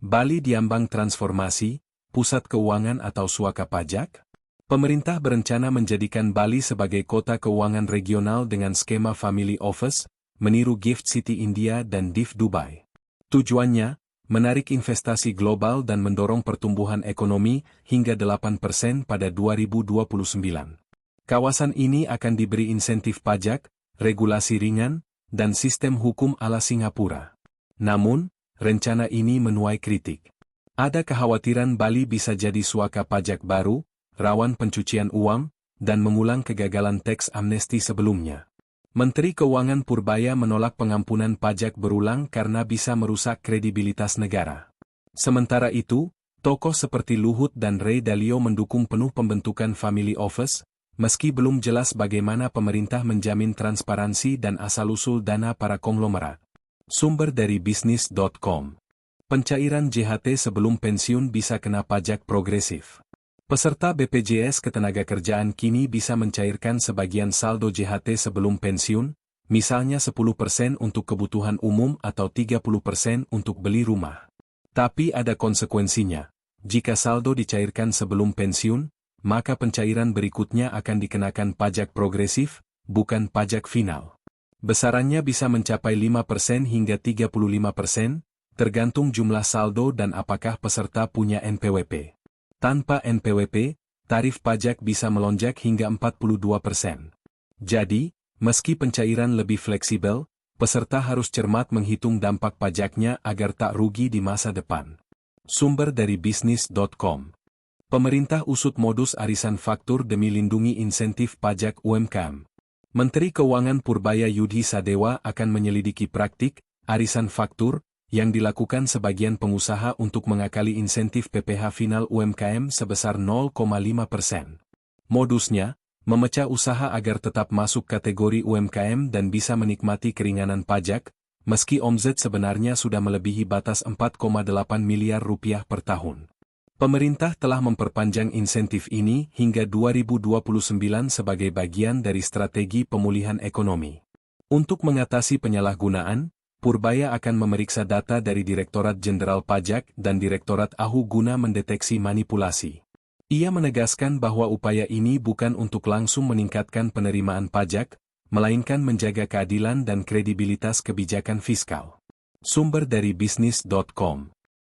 Bali diambang transformasi, pusat keuangan atau suaka pajak? Pemerintah berencana menjadikan Bali sebagai kota keuangan regional dengan skema Family Office, meniru Gift City India dan DIF Dubai. Tujuannya, menarik investasi global dan mendorong pertumbuhan ekonomi hingga 8% pada 2029. Kawasan ini akan diberi insentif pajak, regulasi ringan, dan sistem hukum ala Singapura. Namun, rencana ini menuai kritik. Ada kekhawatiran Bali bisa jadi suaka pajak baru, rawan pencucian uang, dan mengulang kegagalan teks amnesti sebelumnya. Menteri Keuangan Purbaya menolak pengampunan pajak berulang karena bisa merusak kredibilitas negara. Sementara itu, tokoh seperti Luhut dan Ray Dalio mendukung penuh pembentukan Family Office, meski belum jelas bagaimana pemerintah menjamin transparansi dan asal-usul dana para konglomerat. Sumber dari bisnis.com. Pencairan JHT sebelum pensiun bisa kena pajak progresif. Peserta BPJS Ketenagakerjaan kini bisa mencairkan sebagian saldo JHT sebelum pensiun, misalnya 10% untuk kebutuhan umum atau 30% untuk beli rumah. Tapi ada konsekuensinya. Jika saldo dicairkan sebelum pensiun, maka pencairan berikutnya akan dikenakan pajak progresif, bukan pajak final. Besarannya bisa mencapai 5% hingga 35%, tergantung jumlah saldo dan apakah peserta punya NPWP. Tanpa NPWP, tarif pajak bisa melonjak hingga 42%. Jadi, meski pencairan lebih fleksibel, peserta harus cermat menghitung dampak pajaknya agar tak rugi di masa depan. Sumber dari bisnis.com. Pemerintah usut modus arisan faktur demi lindungi insentif pajak UMKM. Menteri Keuangan Purbaya Yudhi Sadewa akan menyelidiki praktik arisan faktur yang dilakukan sebagian pengusaha untuk mengakali insentif PPh final UMKM sebesar 0,5%. Modusnya, memecah usaha agar tetap masuk kategori UMKM dan bisa menikmati keringanan pajak, meski omzet sebenarnya sudah melebihi batas 4,8 miliar rupiah per tahun. Pemerintah telah memperpanjang insentif ini hingga 2029 sebagai bagian dari strategi pemulihan ekonomi. Untuk mengatasi penyalahgunaan, Purbaya akan memeriksa data dari Direktorat Jenderal Pajak dan Direktorat AHU guna mendeteksi manipulasi. Ia menegaskan bahwa upaya ini bukan untuk langsung meningkatkan penerimaan pajak, melainkan menjaga keadilan dan kredibilitas kebijakan fiskal. Sumber dari bisnis.com.